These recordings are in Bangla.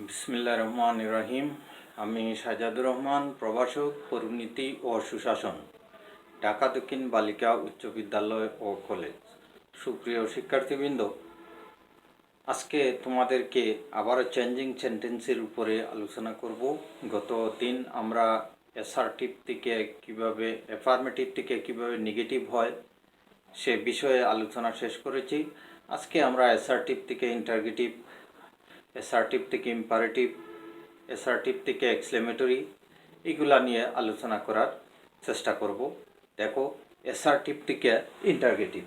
বিসমিল্লাহির রহমানির রহিম। আমি সাজাদুর রহমান, প্রভাষক, পরিনীতি ও সুশাসন, ঢাকা দক্ষিণ বালিকা উচ্চ বিদ্যালয় ও কলেজ। সুপ্রিয় শিক্ষার্থীবৃন্দ, আজকে তোমাদেরকে আবারও চেঞ্জিং সেন্টেন্সের উপরে আলোচনা করব। গত দিন আমরা অ্যাসার্টিভ থেকে কীভাবে, অ্যাফার্মেটিভ থেকে কীভাবে নেগেটিভ হয় সে বিষয়ে আলোচনা শেষ করেছি। আজকে আমরা অ্যাসার্টিভ থেকে ইন্টারগেটিভ, অ্যাসার্টিভ থেকে ইম্পারেটিভ, অ্যাসার্টিভ থেকে এক্সক্লেমেটরি, এগুলা নিয়ে আলোচনা করার চেষ্টা করব। দেখো, অ্যাসার্টিভ থেকে ইন্টারগেটিভ।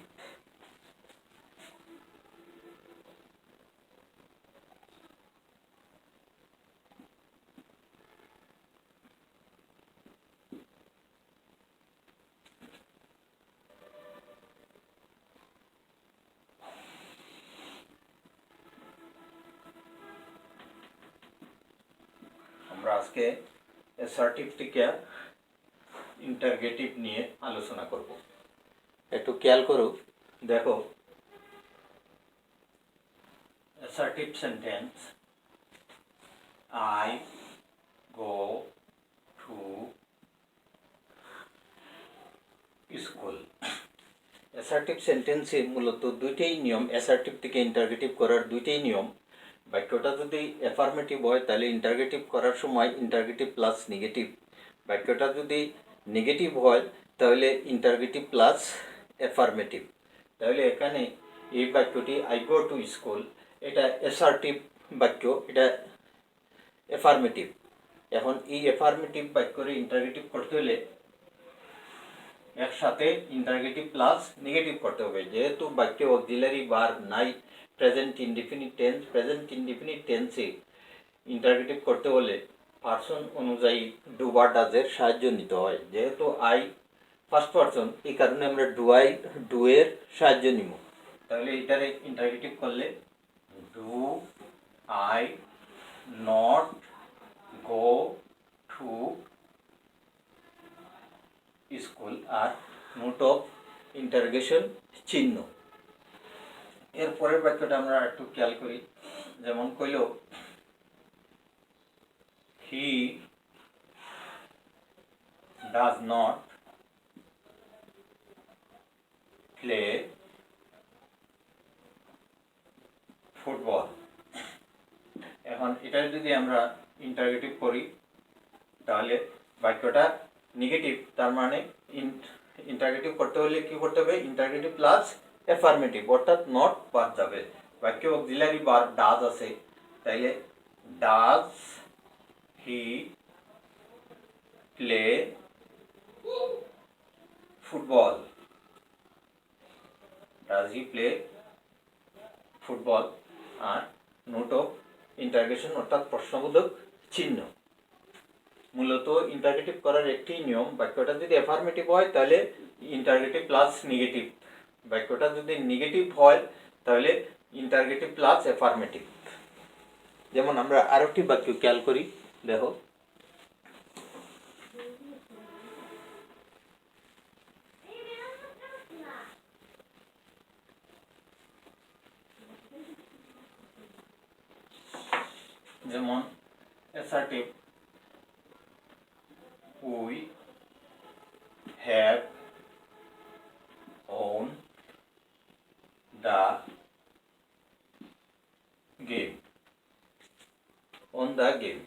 আমরা আজকে অ্যাসার্টিভ থেকে ইন্টারগেটিভ নিয়ে আলোচনা করব। একটু খেয়াল করো, দেখো, assertive sentence, I go to school. Assertive সেন্টেন্সে মূলত দুইটাই নিয়ম, অ্যাসার্টিভ থেকে ইন্টারগেটিভ করার দুইটাই নিয়ম। বাক্যটা যদি অ্যাফার্মেটিভ হয় তাহলে ইন্টারগেটিভ করার সময় ইন্টারগেটিভ প্লাস নেগেটিভ, বাক্যটা যদি নেগেটিভ হয় তাহলে ইন্টারগেটিভ প্লাস অ্যাফার্মেটিভ। তাহলে এখানে এই বাক্যটি আই গো টু স্কুল, এটা অ্যাসার্টিভ বাক্য, এটা অ্যাফার্মেটিভ। এখন এই অ্যাফার্মেটিভ বাক্যরে ইন্টারগেটিভ করতে হলে একসাথে ইন্টারগেটিভ প্লাস নেগেটিভ করতে হবে। যেহেতু বাক্যে অক্সিলারি ভার্ব নাই, present indefinite tense, present indefinite টেন্সে ইন্টারগেটিভ করতে হলে পার্সন অনুযায়ী ডু বা ডাজের সাহায্য নিতে হয়। যেহেতু আই ফার্স্ট পার্সন, এই কারণে আমরা ডু এর সাহায্য নিব। তাহলে এটারে ইন্টারগেটিভ করলে do I not go to school, আর নোট অফ ইন্টারগেশন চিহ্ন। এর পরের বাক্যটা আমরা একটু খেয়াল করি। যেমন কইল, he does not play football. এখন এটা যদি আমরা ইন্টারগেটিভ করি তাহলে বাক্যটা নেগেটিভ, তার মানে ইন্টারগেটিভ করতে হলে কি করতে হবে, ইন্টারগেটিভ প্লাস অ্যাফার্মেটিভ, অর্থাৎ নট বাদ যাবে। বাক্যে অক্সিলারি ভার্ব ডাজ আছে, তাইলে does he play football, does he play football, আর নোট অফ ইন্টারগেশন অর্থাৎ প্রশ্নবোধক চিহ্ন। মূলত ইন্টারগেটিভ করার একটি নিয়ম, বাক্যটা যদি অ্যাফার্মেটিভ হয় তাহলে ইন্টারগেটিভ প্লাস নেগেটিভ, বাক্যটা যদি নেগেটিভ হয় তাহলে ইন্টারগেটিভ প্লাস অ্যাফার্মেটিভ। যেমন আমরা আরেকটি বাক্য খেয়াল করি, দেখো, যেমন assertive, we have won the game, on the game.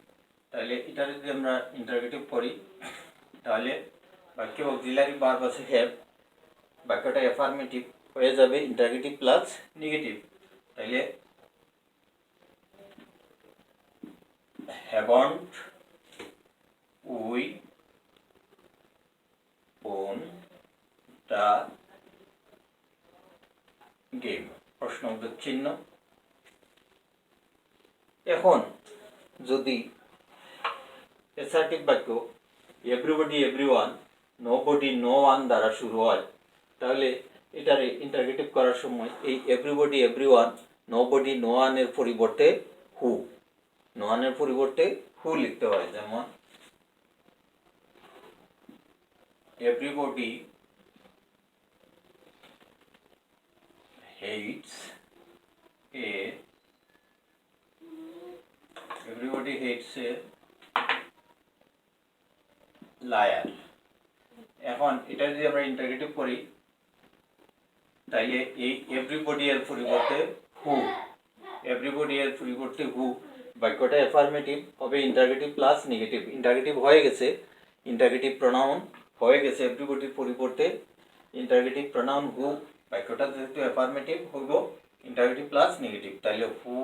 তাহলে এটা যদি আমরা ইন্টারগেটিভ করি তাহলে বাক্যে অক্সিলারি ভার্ব আছে হ্যাভ, বাক্যটা অ্যাফার্মেটিভ হয়ে যাবে ইন্টারগেটিভ প্লাস নেগেটিভ। তাহলে haven't we won the game, প্রশ্নবোধক চিহ্ন। এখন যদি অ্যাসার্টিভ বাক্য everybody, everyone, nobody, no one দ্বারা শুরু হয় তাহলে এটারে ইন্টারগেটিভ করার সময় এই এভরিবডি, এভরিওয়ান, নোবডি, নো ওয়ানের পরিবর্তে হু, নো ওয়ানের পরিবর্তে হু লিখতে হয়। যেমন everybody hates A everybody hates a liar. এখন এটা যদি আমরা ইন্টারগেটিভ করি তাইলে এই এভরিবডি এর পরিবর্তে হু, এভরিবডি এর পরিবর্তে হু বাক্যটা অ্যাফার্মেটিভ হবে, ইন্টারগেটিভ প্লাস নেগেটিভ। ইন্টারগেটিভ হয়ে গেছে, ইন্টারগেটিভ প্রোনাউন হয়ে গেছে এভরিবডির পরিবর্তে ইন্টারগেটিভ প্রোনাউন হু, বাক্যটা যেহেতু অ্যাফার্মেটিভ হইব ইন্টারগেটিভ প্লাস নেগেটিভ। তাইলে who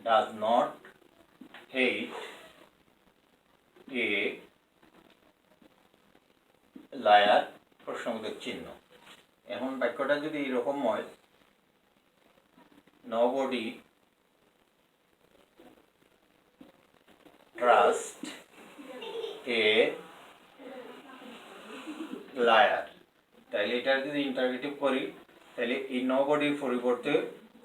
does not hate a liar, প্রশ্নবোধক চিহ্ন। এখন বাক্যটা যদি এরকম হয়, nobody trust a liar, তাহলে এটা যদি ইন্টারগেটিভ করি তাহলে এই নবডির পরিবর্তে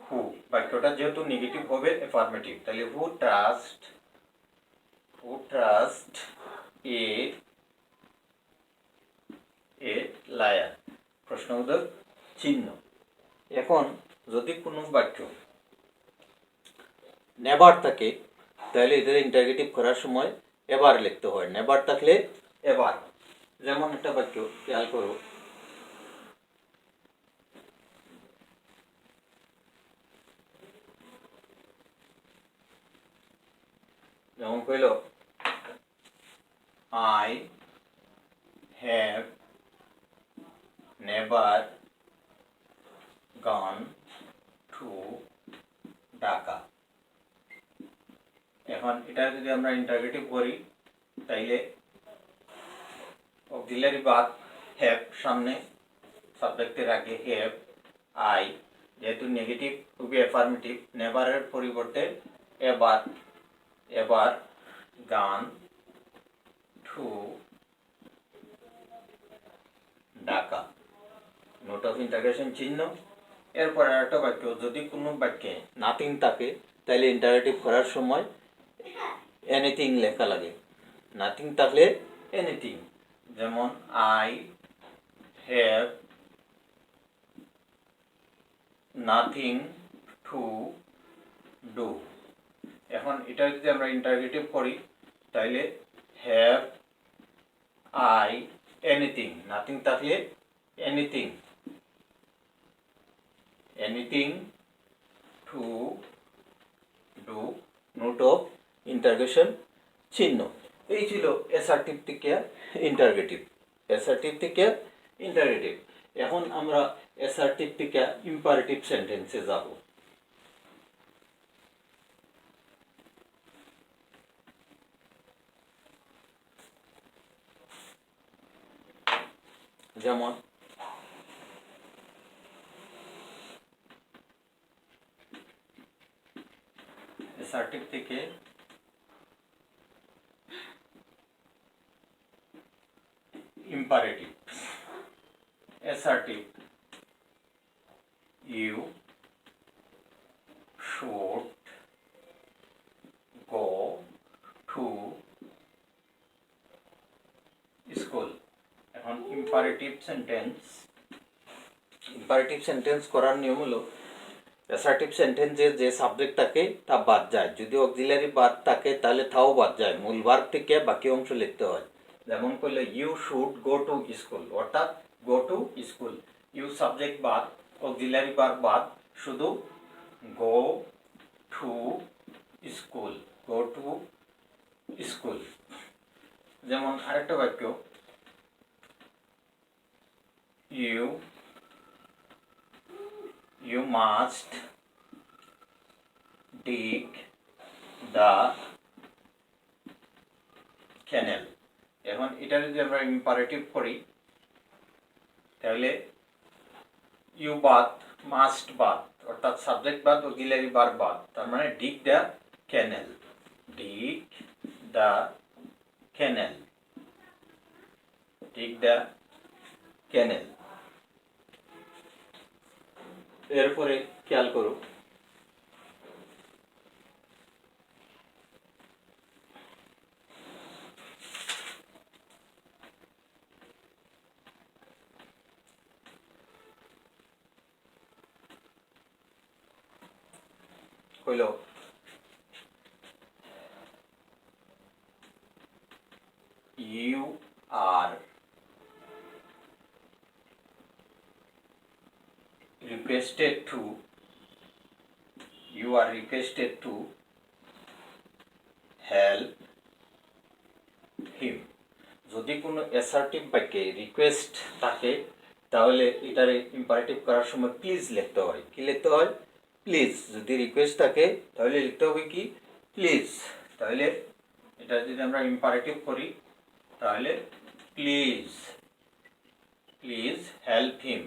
হু, বাক্যটা যেহেতু নেগেটিভ হবে অ্যাফার্মেটিভ, তাহলে হু ট্রাস্ট এ লায়ার, প্রশ্নবোধক চিহ্ন। এখন যদি কোনো বাক্য নেভার থাকে তাহলে এদের ইন্টারগেটিভ করার সময় এবার লিখতে হয়, নেভার থাকলে এবার। যেমন একটা বাক্য খেয়াল করো, যেমন কইল I have never gone to Dhaka. এখন এটা যদি আমরা ইন্টারগেটিভ করি তাইলে অক্সিলারি ভার্ব হ্যাভ সামনে, সাবজেক্টের আগে হ্যাভ, আই যেহেতু নেগেটিভ খুবই অ্যাফার্মেটিভ, নেভারের পরিবর্তে ever, ever gone to Dhaka, note of interrogation চিহ্ন। এরপর আরেকটা বাক্য, যদি কোনো বাক্যে নাথিং থাকে তাহলে ইন্টারগেটিভ করার সময় এনিথিং লেখা লাগে, নাথিং থাকলে এনিথিং। যেমন I have nothing to do. এখন এটা যদি আমরা ইন্টারগেটিভ করি তাইলে হ্যাভ আই এনিথিং, নাথিং থাকলে anything, anything to do, note of interrogation চিহ্ন। এই ছিল অ্যাসার্টিভ থেকে ইন্টারগেটিভ, অ্যাসার্টিভ থেকে ইন্টারগেটিভ। এখন আমরা অ্যাসার্টিভ থেকে ইম্পারেটিভ সেন্টেন্সে যাব। যেমন অ্যাসার্টিভ থেকে imperative. Assertive, you should go to school. এখন imperative sentence করার নিয়ম হলো অ্যাসার্টিভ সেন্টেন্সে যে সাবজেক্ট থাকে তা বাদ যায়, যদি অক্সিলারি ভার্ব থাকে তাহলে তাও বাদ যায়, মূল ভার্ব থেকে বাকি অংশ লিখতে হয়। যেমন করলে you should go to school, অর্থাৎ go to school, you subject বাদ, অক্সিলারি ভার্ব বাদ, শুধু go to school, go to school. যেমন আরেকটা বাক্য, you must dig the canal। এখন এটা যদি আমরা ইম্পারেটিভ করি তাহলে ইউ বাদ, মাস্ট বাদ, অর্থাৎ সাবজেক্ট বাদ, অক্সিলারি ভার্ব বাদ, তার মানে dig the canal, dig the canal, dig the canal. এরপরে খেয়াল করো, হইল you are requested to help him। যদি কোনো অ্যাসার্টিভ বাক্যে রিকোয়েস্ট থাকে তাহলে এটারে ইম্পারেটিভ করার সময় প্লিজ লিখতে হয়। কি লিখতে হয়? প্লিজ। যদি রিকোয়েস্ট থাকে তাহলে লিখতে হবে কি? প্লিজ। তাহলে এটা যদি আমরা ইম্পারেটিভ করি তাহলে please help him,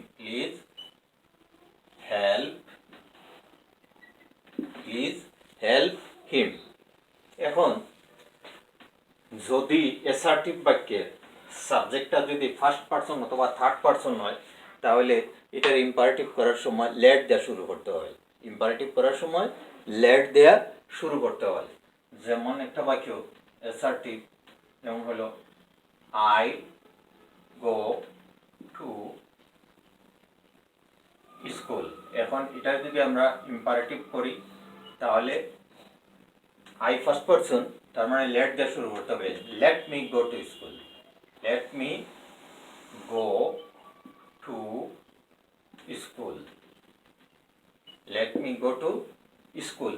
please help him. এখন যদি অ্যাসার্টিভ বাক্যের সাবজেক্টটা যদি ফার্স্ট পারসন অথবা থার্ড পারসন হয় তাহলে এটার ইম্পারেটিভ করার সময় লেট দেওয়া শুরু করতে হয়। ইম্পারেটিভ করার সময় লেট দেওয়া শুরু করতে হয়। যেমন একটা বাক্য অ্যাসার্টিভ যেমন হলো আই গো টু স্কুল। এখন এটা যদি আমরা ইম্পারেটিভ করি তাহলে আই ফার্স্ট পারসন, তার মানে লেট দিয়ে শুরু করতে হবে। Let me go to school, let me go to school, let me go to school.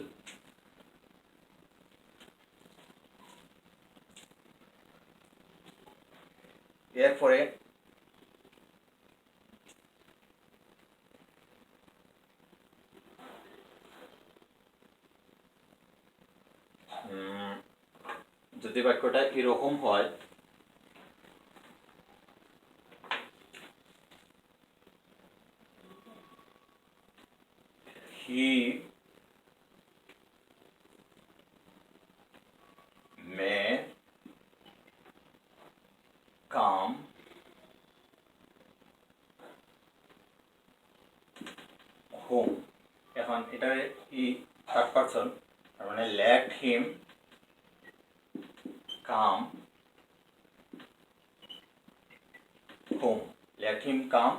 এরপরে যদি বাক্যটা এরকম হয় he may come home। এখন এটা ই থার্ড পারসন, তার মানে let him come home, let him come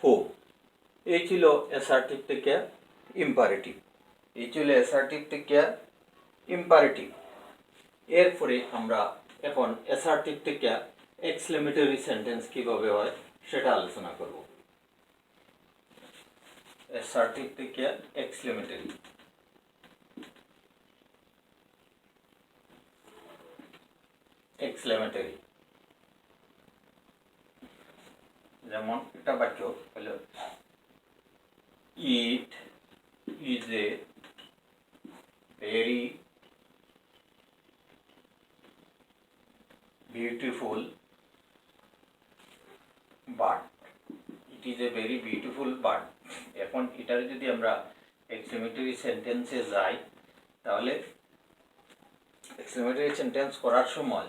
home। এই ছিল অ্যাসার্টিভ থেকে ইম্পারেটিভ, এরপরে আমরা এখন অ্যাসার্টিভ থেকে এক্সক্লেমেটরি সেন্টেন্স কিভাবে হয় সেটা আলোচনা করব। অ্যাসার্টিভ থেকে এক্সক্লেমেটরি। যেমন একটা বাক্য হলো ইট is a very beautiful bird, it is a very beautiful bird. এখন এটার যদি আমরা এক্সক্লেমেটরি সেন্টেন্সে যাই তাহলে এক্সক্লেমেটরি সেন্টেন্স করার সময়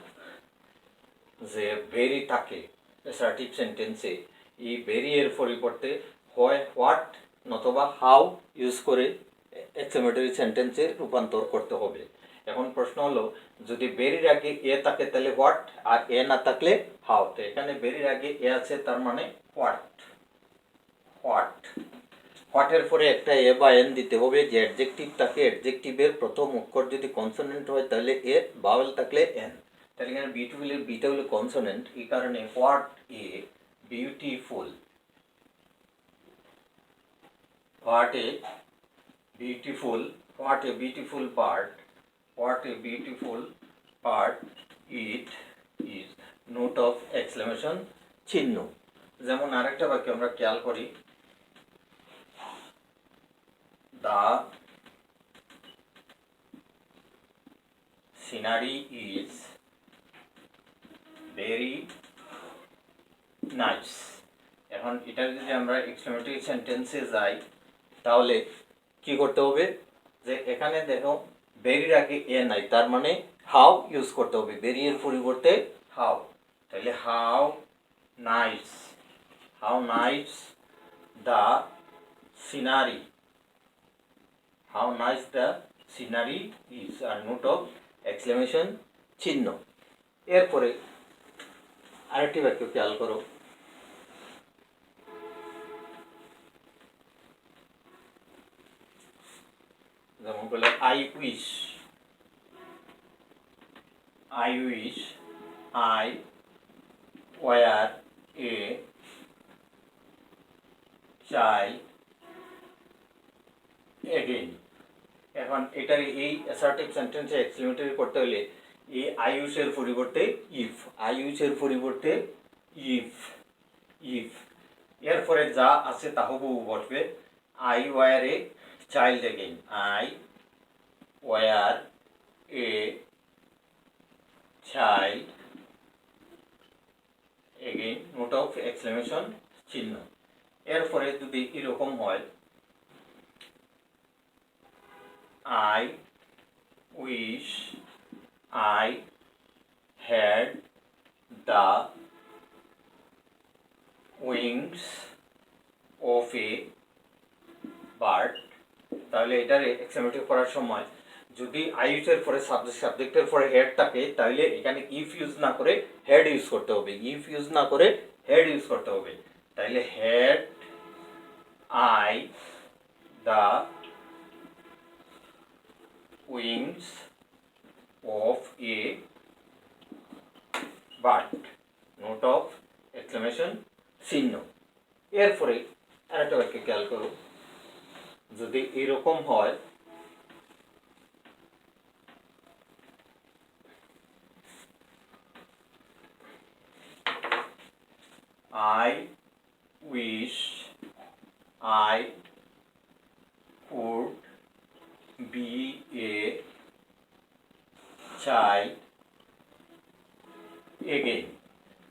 যে ভেরি থাকে অ্যাসার্টিভ সেন্টেন্সে, এই ভেরি এর পরিবর্তে হয় হোয়াট নতুবা হাউ ইউজ করে এক্সক্লেমেটরি সেন্টেন্সে রূপান্তর করতে হবে। এখন প্রশ্ন হলো যদি ভেরির আগে এ থাকে তাহলে হোয়াট, আর এ না থাকলে হাউ। তো এখানে ভেরির আগে এ আছে তার মানে হোয়াটের পরে একটা এ বা এন দিতে হবে। যে অ্যাডজেক্টিভ থাকে অ্যাডজেক্টিভের প্রথম অক্ষর যদি কনসোনেন্ট হয় তাহলে এ, ভাওয়েল থাকলে এন। তাহলে এখানে বিউটিফুলের বিটা হলো কনসোনেন্ট, এই কারণে what a beautiful, what a beautiful bird, it is, note of exclamation চিহ্ন। যেমন আরেকটা বাক্য আমরা খেয়াল করি the scenery is very nice। এখন এটা যদি আমরা এক্সক্লেমেটরি সেন্টেন্সে যাই তাহলে কি করতে হবে যে এখানে দেখো ভেরির আগে এ নাই, তার মানে হাউ ইউজ করতে হবে, ভেরি এর পরিবর্তে হাউ। তাহলে how nice the scenery, how nice the scenery is, আর নোট অফ এক্সক্লেমেশন চিহ্ন। এরপরে আরেকটি বাক্য খেয়াল করো যেমন বলে I wish I were a child again. এখন এটার এই অ্যাসার্টিভ সেন্টেন্সে এক্সক্লেমেটরি করতে হলে এই আই ইউজের পরিবর্তে ইফ, আই ইউজের পরিবর্তে ইফ, ইফ এরপরে যা আছে তা হুবহু বসবে। I were a child again, I were a child again, note of exclamation চিহ্ন। এরপরে যদি এরকম হয় I wish I had the wings of a bird, তাহলে এটার এক্সক্লেমেটিভ করার সময় যদি আইউজের পরে সাবজেক্টের পরে হেড থাকে তাহলে এখানে ইফ ইউজ না করে হেড ইউজ করতে হবে, ইফ ইউজ না করে হেড ইউজ করতে হবে। তাহলে head I the wings of a bird, note of exclamation চিহ্ন। এরপরে আরেকটা বাক্য খেয়াল করো, যদি এরকম হয় I wish I could be a child again,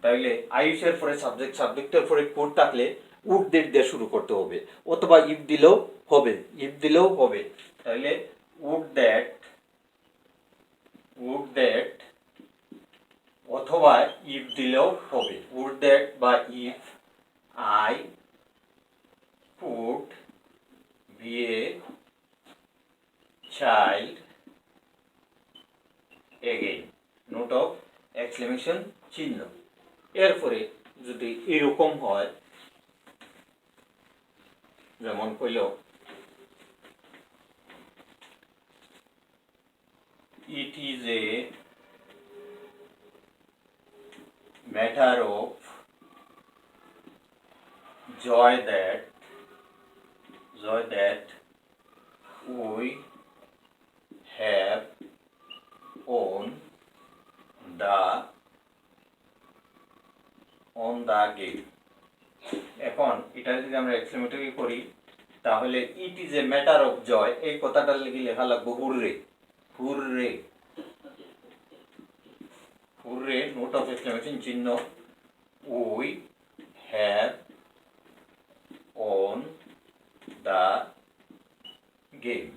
তাহলে আইউসের পরে সাবজেক্টের পরে কোড থাকলে উড দিয়ে শুরু করতে হবে, অথবা ইফ দিলেও হবে, ইফ দিলেও হবে। তাহলে উড দ্যাট অথবা ইফ দিলেও হবে, উড দ্যাট বা if I could be a child again, note of exclamation চিহ্ন। এরপরে যদি এরকম হয়, যেমন কইল it is a matter of joy that we have on the game। এখন এটা যদি আমরা এক্সক্লেমেটরি করি তাহলে it is a matter of joy, এই কথাটা লিখে লেখা লাগবে hurray, hurray, hurray, note of exclamation চিহ্ন। We have on the game।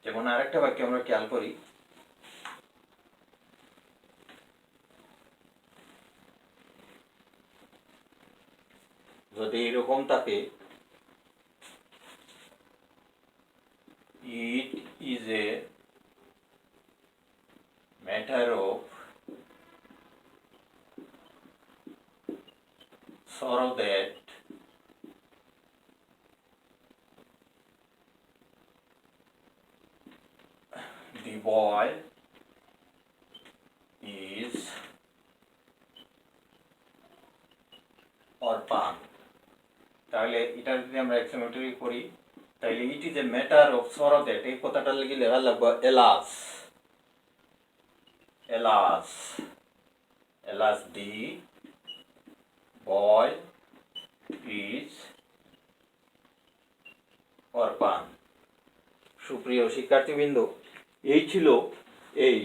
যেমন আরেকটা বাক্য আমরা খেয়াল করি, যদি এরকম থাকে ইট is a matter of sorrow that the boy is orphan। তাহলে এটা যদি আমরা এক্সক্লেমেটরি করি তাহলে it is a matter of sorrow that, এই কথাটা লিখে লেখা লাগবে alas, alas, alas the boy is orphan. সুপ্রিয় শিক্ষার্থীবৃন্দ, এই ছিল এই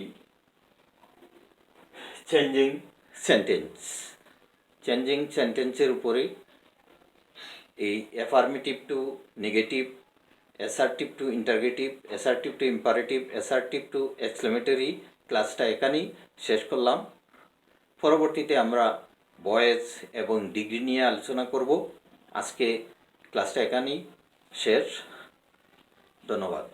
চেঞ্জিং সেন্টেন্সের উপরে এই affirmative to negative, assertive to interrogative, assertive to imperative, assertive to exclamatory ক্লাসটা এখানেই শেষ করলাম। পরবর্তীতে আমরা ভয়েস এবং ডিগ্রি নিয়ে আলোচনা করব। আজকে ক্লাসটা এখানেই শেষ। ধন্যবাদ।